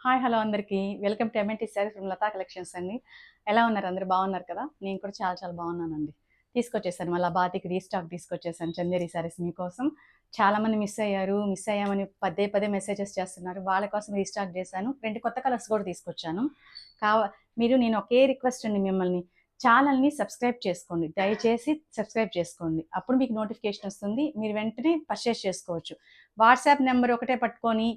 Hi hello అందరికీ welcome to ఎంఎన్టీ sari from Latha collections అండి. ఎలా ఉన్నారు? అందరూ బాగున్నారు కదా? నేను కూడా చాలా చాలా బాగున్నానండి. తీసుకొచ్చేసాను మళ్ళీ బాతికి రీస్టాక్ తీసుకొచ్చేసాను చందేరి సారీస్ మీకోసం. చాలామంది మిస్ అయ్యారు, మిస్ అయ్యామని పదే పదే మెసేజెస్ చేస్తున్నారు. వాళ్ళ కోసం రీస్టాక్ చేశాను. 2 కొత్త కలర్స్ కూడా తీసుకొచ్చాను. కావ నేను ఒకే రిక్వెస్ట్ అండి మిమ్మల్ని, ఛానల్ని సబ్స్క్రైబ్ చేసుకోండి. దయచేసి సబ్స్క్రైబ్ చేసుకోండి. అప్పుడు మీకు నోటిఫికేషన్ వస్తుంది. మీరు వెంటనే పర్చేస్ చేసుకోవచ్చు. వాట్సాప్ నెంబర్ ఒకటే పట్టుకొని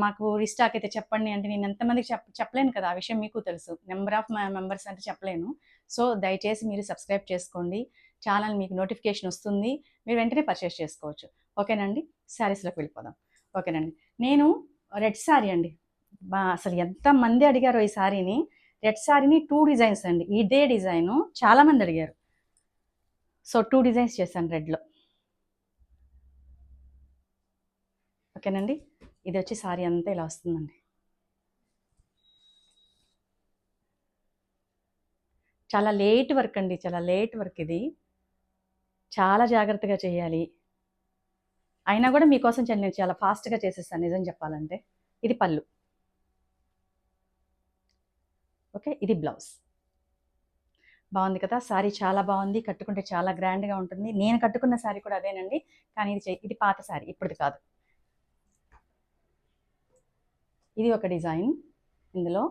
మాకు రీస్టాక్ అయితే చెప్పండి అంటే నేను ఎంతమందికి చెప్పలేను కదా. ఆ విషయం మీకు తెలుసు. నెంబర్ ఆఫ్ మెంబర్స్ అంటే చెప్పలేను. సో దయచేసి మీరు సబ్స్క్రైబ్ చేసుకోండి. ఛానల్ మీకు నోటిఫికేషన్ వస్తుంది. మీరు వెంటనే పర్చేస్ చేసుకోవచ్చు. ఓకేనండి, శారీస్లోకి వెళ్ళిపోదాం. ఓకేనండి, నేను రెడ్ శారీ అండి. అసలు ఎంతమంది అడిగారో ఈ శారీని. రెడ్ శారీని 2 డిజైన్స్ అండి. ఇదే డిజైను చాలామంది అడిగారు. సో 2 డిజైన్స్ చేశాను రెడ్లో. ఓకేనండి, ఇది వచ్చి శారీ అంతా ఇలా వస్తుందండి. చాలా లేట్ వర్క్ అండి, చాలా లేట్ వర్క్ ఇది. చాలా జాగ్రత్తగా చేయాలి. అయినా కూడా మీకోసం నేను చాలా ఫాస్ట్గా చేసేస్తాను నిజం చెప్పాలంటే. ఇది పళ్ళు. ఓకే, ఇది బ్లౌజ్. బాగుంది కదా శారీ? చాలా బాగుంది. కట్టుకుంటే చాలా గ్రాండ్గా ఉంటుంది. నేను కట్టుకున్న శారీ కూడా అదేనండి, కానీ ఇది పాత శారీ, ఇప్పుడుది కాదు. ఇది ఒక డిజైన్. ఇందులో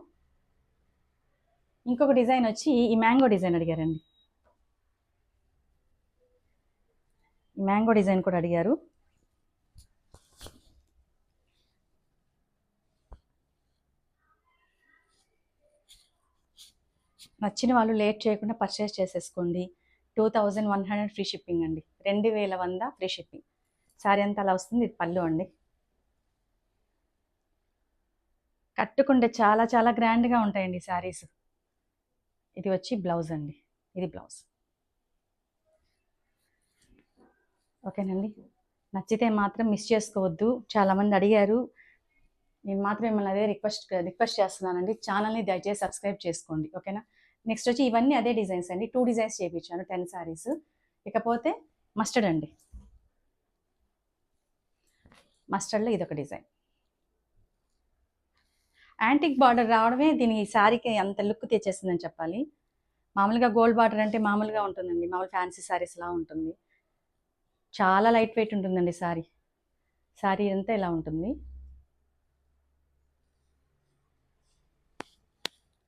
ఇంకొక డిజైన్ వచ్చి ఈ మ్యాంగో డిజైన్ అడిగారండి. ఈ మ్యాంగో డిజైన్ కూడా అడిగారు. నచ్చిన వాళ్ళు లేట్ చేయకుండా పర్చేస్ చేసేసుకోండి. 2100 ఫ్రీ షిప్పింగ్ అండి. 2100 ఫ్రీ షిప్పింగ్. శారీ అంతా అలా వస్తుంది. ఇది పళ్ళు అండి. కట్టుకుంటే చాలా చాలా గ్రాండ్గా ఉంటాయండి శారీస్. ఇది వచ్చి బ్లౌజ్ అండి. ఇది బ్లౌజ్. ఓకేనండి, నచ్చితే మాత్రం మిస్ చేసుకోవద్దు. చాలామంది అడిగారు. నేను మాత్రం మిమ్మల్ని అదే రిక్వెస్ట్ చేస్తున్నానండి. ఛానల్ని దయచేసి సబ్స్క్రైబ్ చేసుకోండి. ఓకేనా? నెక్స్ట్ వచ్చి ఇవన్నీ అదే డిజైన్స్ అండి. 2 డిజైన్స్ చేయించాను, 10 శారీస్. ఇకపోతే మస్టర్డ్ అండి. మస్టర్డ్లో ఇదొక డిజైన్. యాంటిక్ బార్డర్ రావడమే దీని శారీకి అంత లుక్ తెచ్చేసిందని చెప్పాలి. మామూలుగా గోల్డ్ బార్డర్ అంటే మామూలుగా ఉంటుందండి, మామూలు ఫ్యాన్సీ శారీస్లా ఉంటుంది. చాలా లైట్ వెయిట్ ఉంటుందండి శారీ. శారీ అంతా ఇలా ఉంటుంది.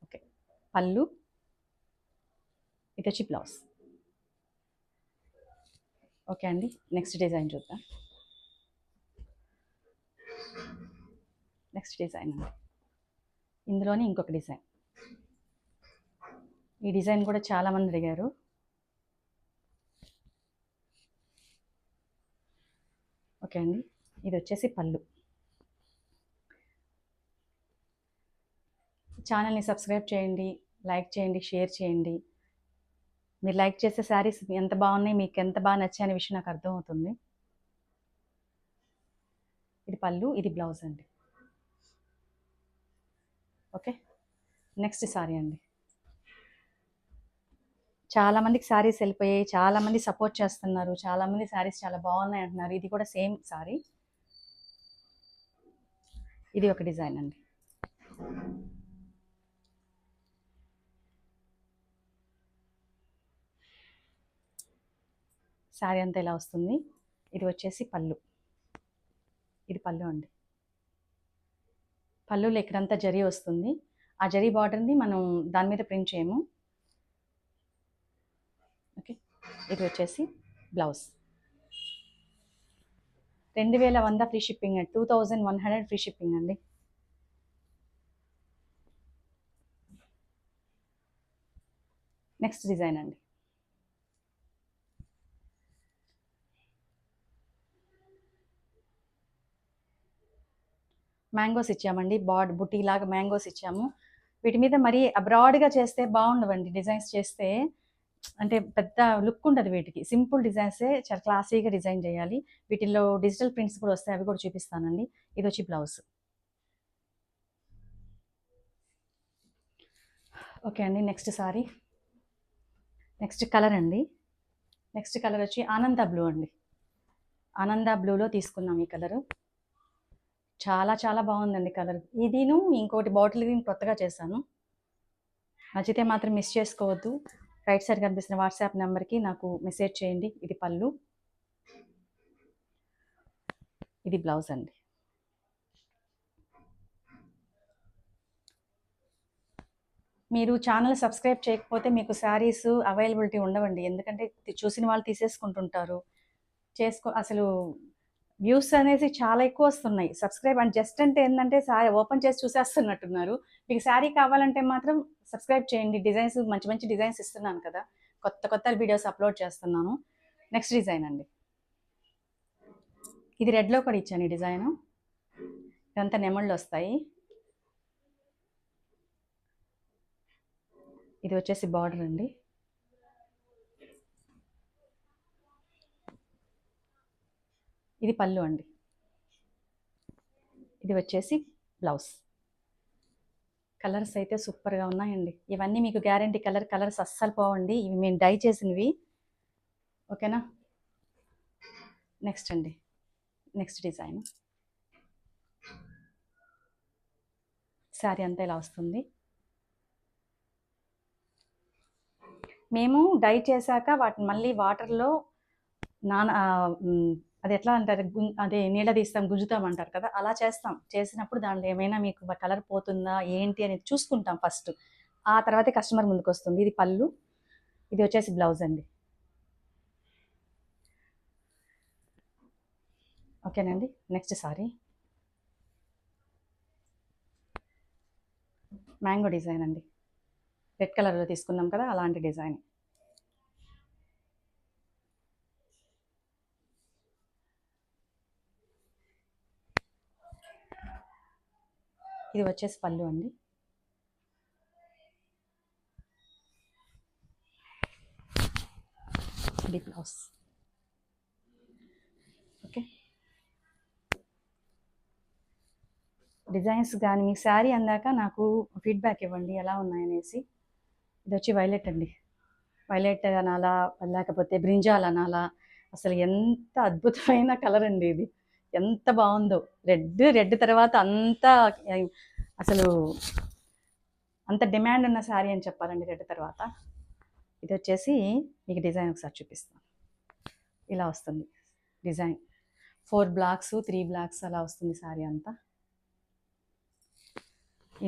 ఓకే, పళ్ళు. ఇది వచ్చి బ్లౌజ్. ఓకే అండి, నెక్స్ట్ డిజైన్ చూద్దాం. నెక్స్ట్ డిజైన్ అండి. ఇందులోనే ఇంకొక డిజైన్. ఈ డిజైన్ కూడా చాలామంది అడిగారు. ఓకే అండి, ఇది వచ్చేసి పళ్ళు. ఛానల్ని సబ్స్క్రైబ్ చేయండి, లైక్ చేయండి, షేర్ చేయండి. మీరు లైక్ చేసే శారీస్ ఎంత బాగున్నాయి, మీకు ఎంత బాగా నచ్చాయి అనే విషయం నాకు అర్థమవుతుంది. ఇది పళ్ళు, ఇది బ్లౌజ్ అండి. ఓకే, నెక్స్ట్ శారీ అండి. చాలామందికి శారీస్ వెళ్ళిపోయాయి. చాలామంది సపోర్ట్ చేస్తున్నారు. చాలామంది శారీస్ చాలా బాగున్నాయి అంటున్నారు. ఇది కూడా సేమ్ శారీ. ఇది ఒక డిజైన్ అండి. శారీ అంతా ఇలా వస్తుంది. ఇది వచ్చేసి పళ్ళు. ఇది పళ్ళు అండి. పళ్ళులో ఇక్కడంతా జరీ వస్తుంది. ఆ జరీ బార్డర్ని మనం దాని మీద ప్రింట్ చేయము. ఓకే, ఇది వచ్చేసి బ్లౌజ్. 2100 ఫ్రీ షిప్పింగ్ అండి. 2100 ఫ్రీ షిప్పింగ్ అండి. నెక్స్ట్ డిజైన్ అండి. మ్యాంగోస్ ఇచ్చామండి. బుటీ లాగా మ్యాంగోస్ ఇచ్చాము. వీటి మీద మరీ అబ్రాడ్గా చేస్తే బాగుండవండి. డిజైన్స్ చేస్తే అంటే పెద్ద లుక్ ఉండదు వీటికి. సింపుల్ డిజైన్సే చాలా క్లాసీగా డిజైన్ చేయాలి. వీటిల్లో డిజిటల్ ప్రింట్స్ కూడా వస్తాయి, అవి కూడా చూపిస్తానండి. ఇది వచ్చి బ్లౌజ్. ఓకే అండి, నెక్స్ట్ సారీ. నెక్స్ట్ కలర్ అండి. నెక్స్ట్ కలర్ వచ్చి ఆనంద బ్లూ అండి. ఆనంద బ్లూలో తీసుకున్నాం ఈ కలరు. చాలా చాలా బాగుందండి కలర్. ఇదిను ఇంకోటి బాటిల్ గ్రీన్ కొత్తగా చేశాను. నచ్చితే మాత్రం మిస్ చేసుకోవద్దు. రైట్ సైడ్ కనిపిస్తున్న వాట్సాప్ నెంబర్కి నాకు మెసేజ్ చేయండి. ఇది పళ్ళు, ఇది బ్లౌజ్ అండి. మీరు ఛానల్ సబ్స్క్రైబ్ చేయకపోతే మీకు శారీస్ అవైలబిలిటీ ఉండవండి. ఎందుకంటే చూసిన వాళ్ళు తీసేసుకుంటుంటారు. అసలు వ్యూస్ అనేది చాలా ఎక్కువ వస్తున్నాయి. సబ్స్క్రైబ్ అండ్ జస్ట్ అంటే ఏంటంటే శారీ ఓపెన్ చేసి చూసేస్తున్నట్టున్నారు. మీకు శారీ కావాలంటే మాత్రం సబ్స్క్రైబ్ చేయండి. డిజైన్స్ మంచి మంచి డిజైన్స్ ఇస్తున్నాను కదా, కొత్త కొత్త వీడియోస్ అప్లోడ్ చేస్తున్నాను. నెక్స్ట్ డిజైన్ అండి. ఇది రెడ్లో కూడా ఇచ్చాను ఈ డిజైను. ఇదంతా నెమళ్ళు వస్తాయి. ఇది వచ్చేసి బార్డర్ అండి. ఇది పళ్ళు అండి. ఇది వచ్చేసి బ్లౌజ్. కలర్స్ అయితే సూపర్గా ఉన్నాయండి. ఇవన్నీ మీకు గ్యారంటీ కలర్స్ అస్సలు పోవండి. ఇవి మేము డై చేసినవి. ఓకేనా. నెక్స్ట్ అండి, నెక్స్ట్ డిజైన్. శారీ అంతా ఇలా వస్తుంది. మేము డై చేశాక వాటిని మళ్ళీ వాటర్లో అది ఎట్లా అంటారు, అదే నీళ్ళ తీస్తాం, గుంజుతాం అంటారు కదా, అలా చేసినప్పుడు దాంట్లో ఏమైనా మీకు కలర్ పోతుందా ఏంటి అనేది చూసుకుంటాం ఫస్ట్. ఆ తర్వాతే కస్టమర్ ముందుకు వస్తుంది. ఇది పళ్ళు, ఇది వచ్చేసి బ్లౌజ్ అండి. ఓకేనండి. నెక్స్ట్ సారీ మ్యాంగో డిజైన్ అండి. రెడ్ కలర్లో తీసుకున్నాం కదా, అలాంటి డిజైన్. ఇది వచ్చేసి పళ్ళు అండి. ఇది బ్లౌజ్. ఓకే. డిజైన్స్ కానీ మీకు శారీ అందాక నాకు ఫీడ్బ్యాక్ ఇవ్వండి ఎలా ఉన్నాయనేసి. ఇది వచ్చి వైలెట్ అండి. వైలెట్ అనాలా లేకపోతే బ్రింజాల్ అనాలా, అసలు ఎంత అద్భుతమైన కలర్ అండి ఇది. ఎంత బాగుందో. రెడ్ తర్వాత అసలు అంత డిమాండ్ ఉన్న శారీ అని చెప్పాలండి రెడ్ తర్వాత. ఇది వచ్చేసి మీకు డిజైన్ ఒకసారి చూపిస్తాను. ఇలా వస్తుంది డిజైన్. 4 బ్లాక్స్ 3 బ్లాక్స్ అలా వస్తుంది శారీ అంతా.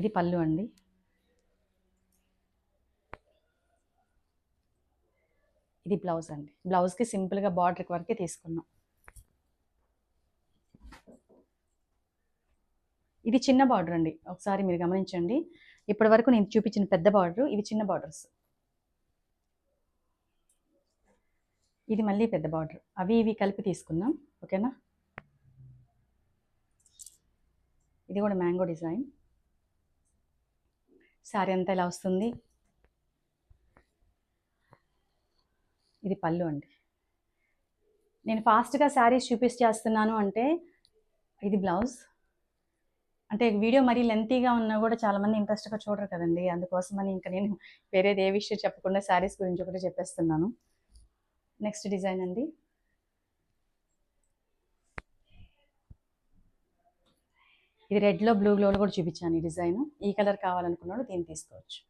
ఇది పళ్ళు అండి. ఇది బ్లౌజ్ అండి. బ్లౌజ్కి సింపుల్గా బార్డర్ వరకే తీసుకున్నాం. ఇది చిన్న బార్డర్ అండి. ఒకసారి మీరు గమనించండి. ఇప్పటి వరకు నేను చూపించిన పెద్ద బార్డర్, ఇవి చిన్న బార్డర్స్. ఇది మళ్ళీ పెద్ద బార్డర్. అవి ఇవి కలిపి తీసుకున్నాం. ఓకేనా. ఇది కూడా మ్యాంగో డిజైన్. శారీ అంతా ఇలా వస్తుంది. ఇది పళ్ళు అండి. నేను ఫాస్ట్గా శారీస్ చూపించేస్తున్నాను అంటే ఇది బ్లౌజ్. అంటే వీడియో మరీ లెంతీగా ఉన్నా కూడా చాలామంది ఇంట్రెస్ట్గా చూడరు కదండి, అందుకోసమని ఇంకా నేను వేరేది ఏ విషయం చెప్పకుండా శారీస్ గురించి ఒకటి చెప్పేస్తున్నాను. నెక్స్ట్ డిజైన్ అండి. ఇది రెడ్లో బ్లూలో కూడా చూపించాను ఈ డిజైన్. ఈ కలర్ కావాలనుకున్నాడు దీన్ని తీసుకోవచ్చు.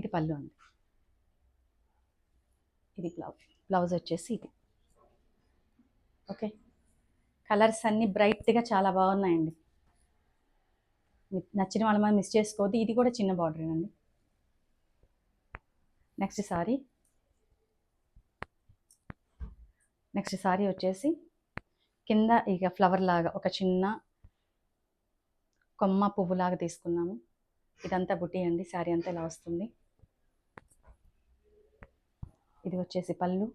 ఇది పళ్ళు అండి. ఇది బ్లౌజ్ వచ్చేసి ఇది. ఓకే. కలర్స్ అన్నీ బ్రైట్గా చాలా బాగున్నాయండి. నచ్చిన వాళ్ళ మనం మిస్ చేసుకోవద్దు. ఇది కూడా చిన్న బార్డర్ అండి. నెక్స్ట్ సారీ వచ్చేసి కింద ఇక ఫ్లవర్ లాగా ఒక చిన్న కొమ్మ పువ్వులాగా తీసుకున్నాము. ఇదంతా బుట్టి అండి. శారీ అంతా ఇలా వస్తుంది. ఇది వచ్చేసి పళ్ళు,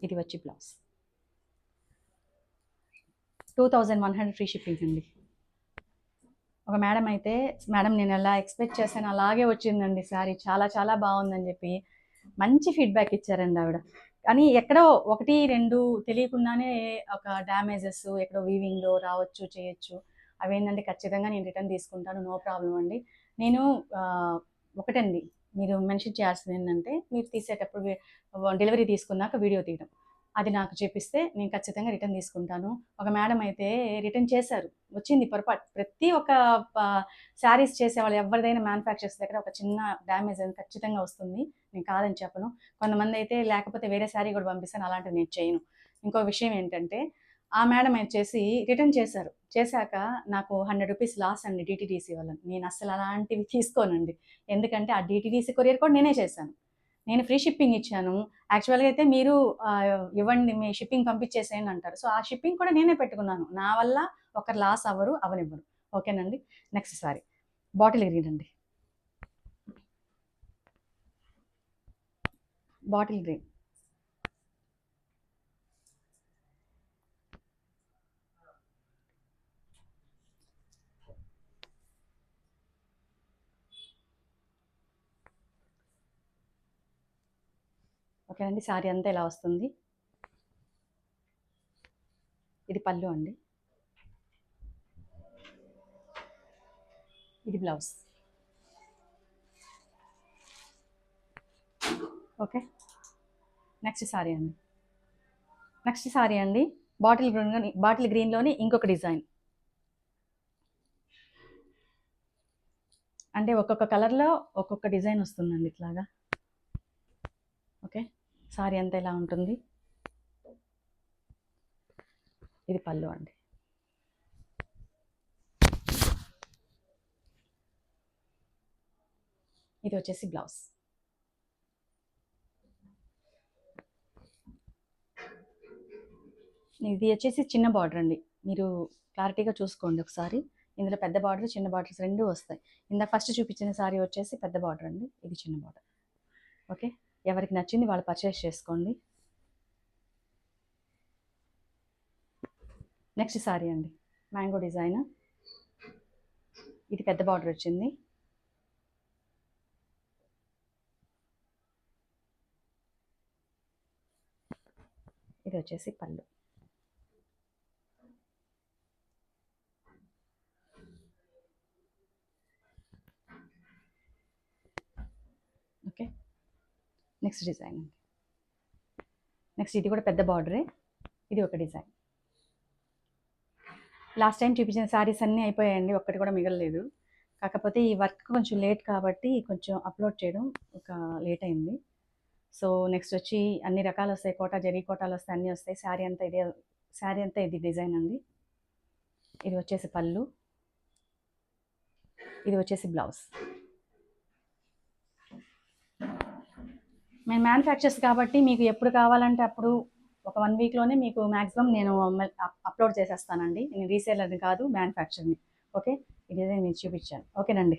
ఇది వచ్చి బ్లౌజ్. 2100 ఫ్రీ షిప్పింగ్ అండి. ఒక మేడం అయితే, మేడం నేను ఎలా ఎక్స్పెక్ట్ చేశాను అలాగే వచ్చిందండి శారీ, చాలా చాలా బాగుందని చెప్పి మంచి ఫీడ్బ్యాక్ ఇచ్చారండి ఆవిడ. కానీ ఎక్కడో 1-2 తెలియకుండానే ఒక డ్యామేజెస్ ఎక్కడో వీవింగ్లో రావచ్చు చేయొచ్చు. అవేంటంటే ఖచ్చితంగా నేను రిటర్న్ తీసుకుంటాను, నో ప్రాబ్లం అండి. నేను ఒకటండి మీరు మెన్షన్ చేయాల్సింది ఏంటంటే, మీరు తీసేటప్పుడు డెలివరీ తీసుకున్నాక వీడియో తీయడం. అది నాకు చూపిస్తే నేను ఖచ్చితంగా రిటర్న్ తీసుకుంటాను. ఒక మేడం అయితే రిటర్న్ చేశారు. వచ్చింది పొరపాటు. ప్రతి ఒక్క శారీస్ చేసేవాళ్ళు ఎవరిదైనా మ్యానుఫ్యాక్చరర్స్ దగ్గర ఒక చిన్న డ్యామేజ్ అనేది ఖచ్చితంగా వస్తుంది. నేను కాదని చెప్పను. కొంతమంది అయితే లేకపోతే వేరే శారీ కూడా పంపిస్తాను. అలాంటివి నేను చేయను. ఇంకో విషయం ఏంటంటే, ఆ మేడం వచ్చేసి రిటర్న్ చేశారు. చేశాక నాకు రూ. 100 లాస్ అండి డీటీడీసీ వాళ్ళని. నేను అస్సలు అలాంటివి తీసుకోనండి. ఎందుకంటే ఆ డీటీడీసీ కొరియర్ కూడా నేనే చేశాను. నేను ఫ్రీ షిప్పింగ్ ఇచ్చాను. యాక్చువల్‌గా అయితే మీరు ఇవ్వండి మీ షిప్పింగ్ పంపించేసేయండి అంటారు. సో, ఆ షిప్పింగ్ కూడా నేనే పెట్టుకున్నాను. నా వల్ల ఒకరు లాస్ అవ్వరు, అవ్వనివ్వరు. ఓకేనండి. నెక్స్ట్ సారీ బాటిల్ గ్రీన్ అండి. Bottle green. ఓకేనండి. సారీ అంతా ఇలా వస్తుంది. ఇది పళ్ళు అండి. ఇది బ్లౌజ్. ఓకే. నెక్స్ట్ సారీ అండి. నెక్స్ట్ సారీ అండి. బాటిల్ గ్రీన్‌లోని ఇంకొక డిజైన్. అంటే ఒక్కొక్క కలర్‌లో ఒక్కొక్క డిజైన్ వస్తుందండి ఇట్లాగా. ఓకే. సారీ అంతా ఇలా ఉంటుంది. ఇది పళ్ళు అండి. ఇది వచ్చేసి బ్లౌజ్. ఇది వచ్చేసి చిన్న బార్డర్ అండి. మీరు క్లారిటీగా చూసుకోండి ఒకసారి. ఇందులో పెద్ద బార్డర్, చిన్న బార్డర్స్ 2 వస్తాయి. ఇందాక ఫస్ట్ చూపించిన సారీ వచ్చేసి పెద్ద బార్డర్ అండి. ఇది చిన్న బార్డర్. ఓకే. ఎవరికి నచ్చింది వాళ్ళు పర్చేస్ చేసుకోండి. నెక్స్ట్ సారీ అండి. Mango design. ఇది పెద్ద బార్డర్ వచ్చింది. ఇది వచ్చేసి పళ్ళు. ఓకే. నెక్స్ట్ డిజైన్ అండి. నెక్స్ట్ ఇది కూడా పెద్ద బార్డరే. ఇది ఒక డిజైన్. లాస్ట్ టైం చూపించిన శారీస్ అన్నీ అయిపోయాయండి. ఒక్కటి కూడా మిగలలేదు. కాకపోతే ఈ వర్క్ కొంచెం లేట్ కాబట్టి కొంచెం అప్లోడ్ చేయడం ఒక లేట్ అయింది. సో నెక్స్ట్ వచ్చి అన్ని రకాలు వస్తాయి. కోటా జరీ కోటాలు వస్తాయి, అన్నీ వస్తాయి. శారీ అంతా ఇది డిజైన్ అండి. ఇది వచ్చేసి పళ్ళు. ఇది వచ్చేసి బ్లౌజ్. మేము మ్యానుఫ్యాక్చర్స్ కాబట్టి మీకు ఎప్పుడు కావాలంటే అప్పుడు ఒక 1 వీక్‌లోనే మీకు మ్యాక్సిమం నేను అప్లోడ్ చేసేస్తానండి. నేను రీసేలర్‌ని కాదు, మ్యానుఫ్యాక్చర్‌ని. ఓకే. ఈ డిజైన్ మీకు చూపించాను. ఓకేనండి.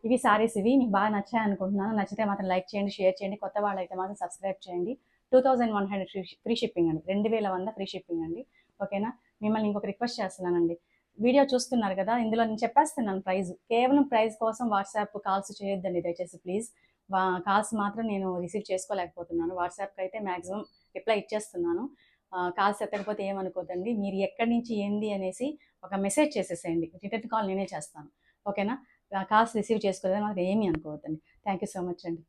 ఇవి సారీస్ ఇవి మీకు బాగా నచ్చాయి అనుకుంటున్నాను. నచ్చితే మాత్రం లైక్ చేయండి, షేర్ చేయండి. కొత్త వాళ్ళైతే మాత్రం సబ్స్క్రైబ్ చేయండి. 2100 ఫ్రీ షిప్పింగ్ అండి. 2100 ఫ్రీ షిప్పింగ్ అండి. ఓకేనా. మిమ్మల్ని ఇంకొక రిక్వెస్ట్ చేస్తున్నానండి. వీడియో చూస్తున్నారు కదా, ఇందులో నేను చెప్పేస్తున్నాను ప్రైస్. కేవలం ప్రైస్ కోసం వాట్సాప్ కాల్స్ చేయొద్దండి దయచేసి ప్లీజ్. కాల్స్ మాత్రం నేను రిసీవ్ చేసుకోలేకపోతున్నాను. వాట్సాప్కి అయితే మ్యాక్సిమం రిప్లై ఇచ్చేస్తున్నాను. కాల్స్ ఎత్తకపోతే ఏమనుకోదండి. మీరు ఎక్కడి నుంచి ఏంది అనేసి ఒక మెసేజ్ చేసేసేయండి. రిటర్న్ కాల్ నేనే చేస్తాను. ఓకేనా. కాల్స్ రిసీవ్ చేసుకోలేదని మాకు ఏమీ అనుకోవద్దండి. థ్యాంక్ యూ సో మచ్ అండి.